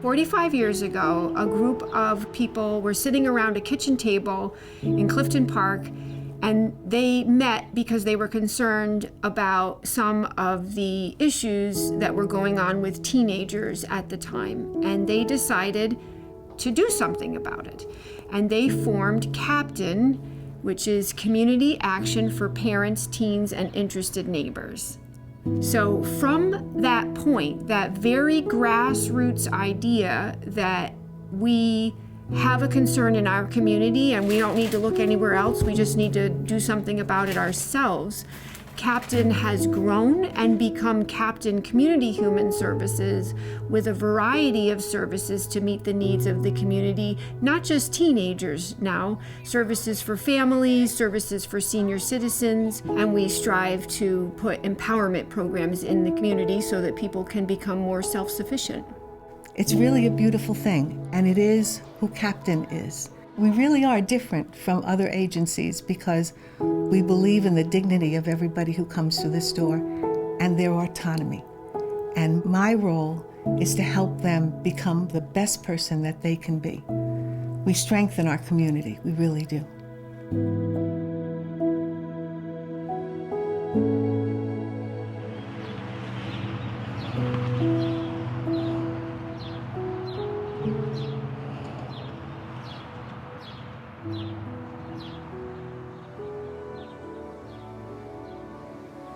45 years ago, a group of people were sitting around a kitchen table in Clifton Park, and they met because they were concerned about some of the issues that were going on with teenagers at the time. And they decided to do something about it. And they formed CAPTAIN, which is Community Action for Parents, Teens, and Interested Neighbors. So from that point, that very grassroots idea that we have a concern in our community and we don't need to look anywhere else, we just need to do something about it ourselves, CAPTAIN has grown and become CAPTAIN Community Human Services, with a variety of services to meet the needs of the community, not just teenagers now, services for families, services for senior citizens, and we strive to put empowerment programs in the community so that people can become more self-sufficient. It's really a beautiful thing, and it is who CAPTAIN is. We really are different from other agencies because we believe in the dignity of everybody who comes through this door and their autonomy. And my role is to help them become the best person that they can be. We strengthen our community, we really do.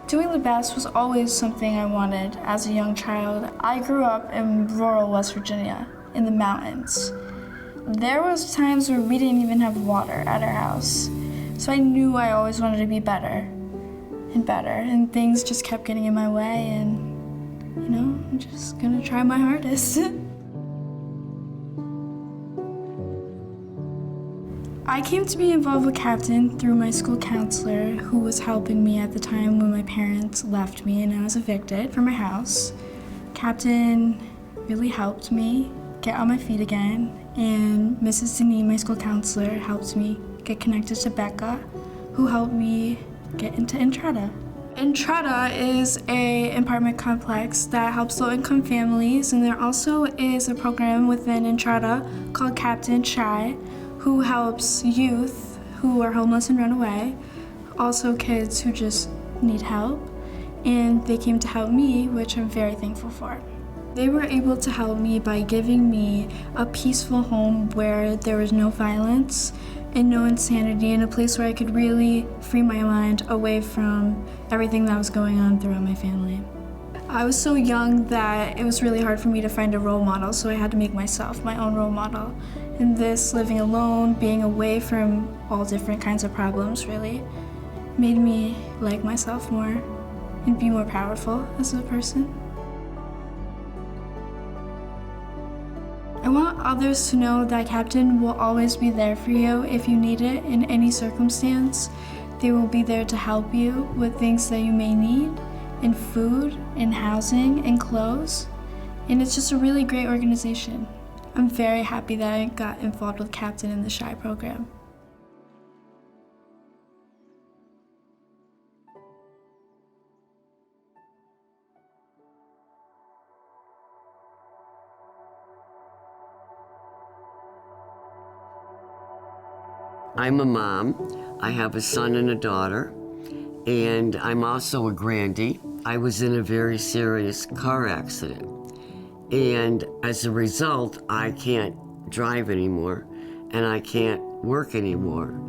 Doing the best was always something I wanted as a young child. I grew up in rural West Virginia, in the mountains. There was times where we didn't even have water at our house. So I knew I always wanted to be better and better, and things just kept getting in my way, and I'm just gonna try my hardest. I came to be involved with CAPTAIN through my school counselor, who was helping me at the time when my parents left me and I was evicted from my house. CAPTAIN really helped me get on my feet again, and Mrs. Deneen, my school counselor, helped me get connected to Becca, who helped me get into Entrada. Entrada is an apartment complex that helps low-income families, and there also is a program within Entrada called CAPTAIN Shy, who helps youth who are homeless and run away, also kids who just need help, and they came to help me, which I'm very thankful for. They were able to help me by giving me a peaceful home where there was no violence and no insanity, and a place where I could really free my mind away from everything that was going on throughout my family. I was so young that it was really hard for me to find a role model, so I had to make myself my own role model. And this, living alone, being away from all different kinds of problems, really made me like myself more and be more powerful as a person. I want others to know that CAPTAIN will always be there for you if you need it in any circumstance. They will be there to help you with things that you may need, in food, in housing, in clothes. And it's just a really great organization. I'm very happy that I got involved with CAPTAIN in the Shy program. I'm a mom. I have a son and a daughter, and I'm also a grandie. I was in a very serious car accident, and as a result, I can't drive anymore, and I can't work anymore.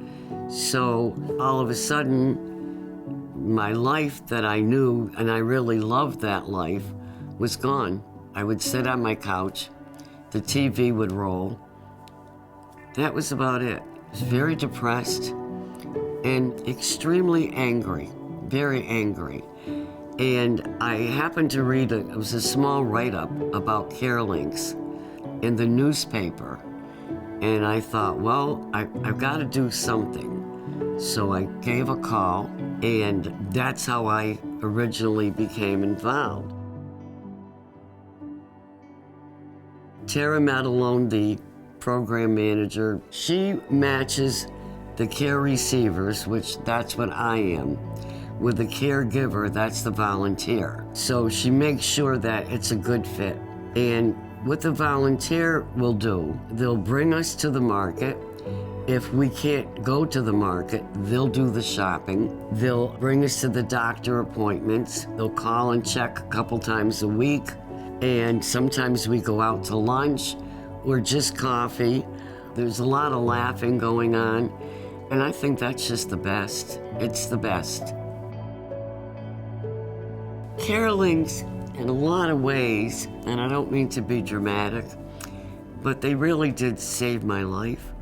So all of a sudden, my life that I knew, and I really loved that life, was gone. I would sit on my couch, the TV would roll. That was about it. I was very depressed and extremely angry, very angry. And I happened to read, it was a small write-up about CareLinks in the newspaper. And I thought, well, I've got to do something. So I gave a call, and that's how I originally became involved. Tara Matalone, the program manager, she matches the care receivers, which that's what I am, with the caregiver, that's the volunteer. So she makes sure that it's a good fit. And What the volunteer will do, they'll bring us to the market. If we can't go to the market, they'll do the shopping. They'll bring us to the doctor appointments. They'll call and check a couple times a week. And sometimes we go out to lunch or just coffee. There's a lot of laughing going on. And I think that's just the best. It's the best. Carolings, in a lot of ways, and I don't mean to be dramatic, but they really did save my life.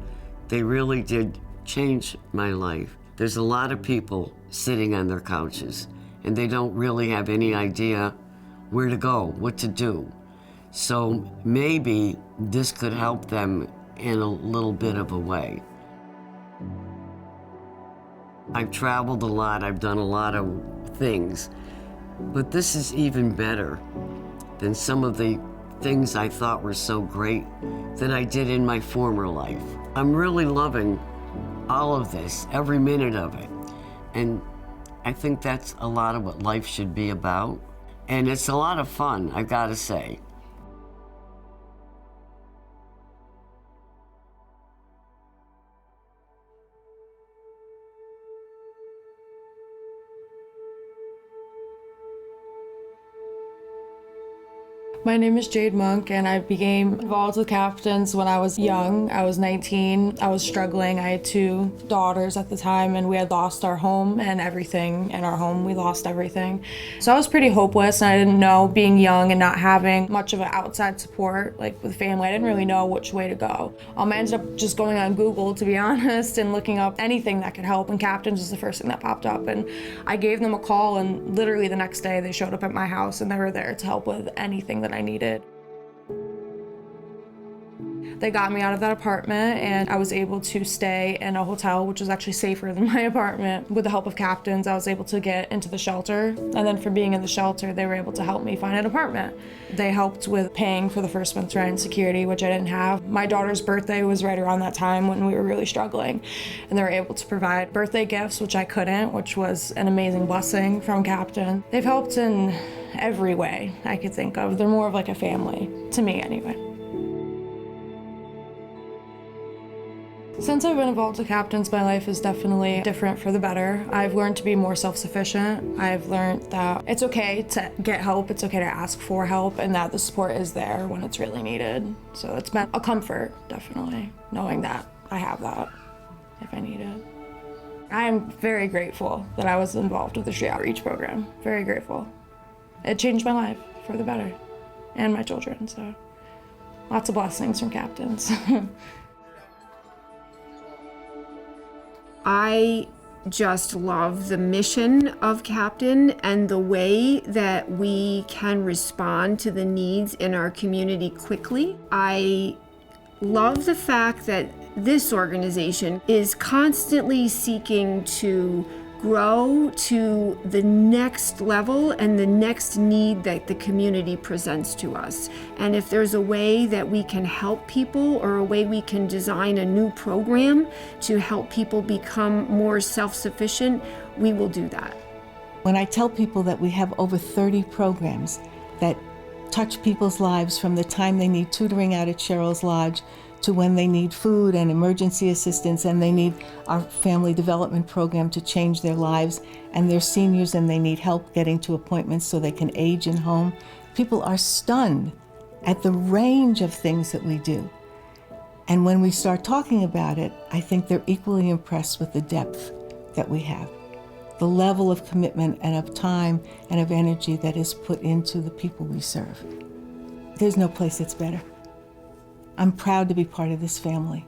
They really did change my life. There's a lot of people sitting on their couches, and they don't really have any idea where to go, what to do. So maybe this could help them in a little bit of a way. I've traveled a lot, I've done a lot of things, but this is even better than some of the things I thought were so great that I did in my former life. I'm really loving all of this, every minute of it. And I think that's a lot of what life should be about. And it's a lot of fun, I've got to say. My name is Jade Monk, and I became involved with Captains when I was young. I was 19. I was struggling. I had 2 daughters at the time, and we had lost our home and everything in our home. We lost everything. So I was pretty hopeless, and I didn't know, being young and not having much of an outside support, like with family, I didn't really know which way to go. I ended up just going on Google, to be honest, and looking up anything that could help, and Captains was the first thing that popped up. And I gave them a call, and literally the next day they showed up at my house, and they were there to help with anything that I needed. They got me out of that apartment, and I was able to stay in a hotel, which was actually safer than my apartment. With the help of Captains, I was able to get into the shelter, and then from being in the shelter, they were able to help me find an apartment. They helped with paying for the first month's rent and security, which I didn't have. My daughter's birthday was right around that time when we were really struggling, and they were able to provide birthday gifts, which I couldn't, which was an amazing blessing from Captain. They've helped in every way I could think of. They're more of like a family, to me anyway. Since I've been involved with Captains, my life is definitely different for the better. I've learned to be more self-sufficient. I've learned that it's okay to get help, it's okay to ask for help, and that the support is there when it's really needed. So it's been a comfort, definitely, knowing that I have that if I need it. I am very grateful that I was involved with the Street Outreach Program. Very grateful. It changed my life for the better, and my children, so lots of blessings from Captains. I just love the mission of Captain and the way that we can respond to the needs in our community quickly. I love the fact that this organization is constantly seeking to grow to the next level and the next need that the community presents to us. And if there's a way that we can help people, or a way we can design a new program to help people become more self-sufficient, we will do that. When I tell people that we have over 30 programs that touch people's lives from the time they need tutoring out at Cheryl's Lodge to when they need food and emergency assistance, and they need our family development program to change their lives, and they're seniors and they need help getting to appointments so they can age in home, people are stunned at the range of things that we do. And when we start talking about it, I think they're equally impressed with the depth that we have, the level of commitment and of time and of energy that is put into the people we serve. There's no place that's better. I'm proud to be part of this family.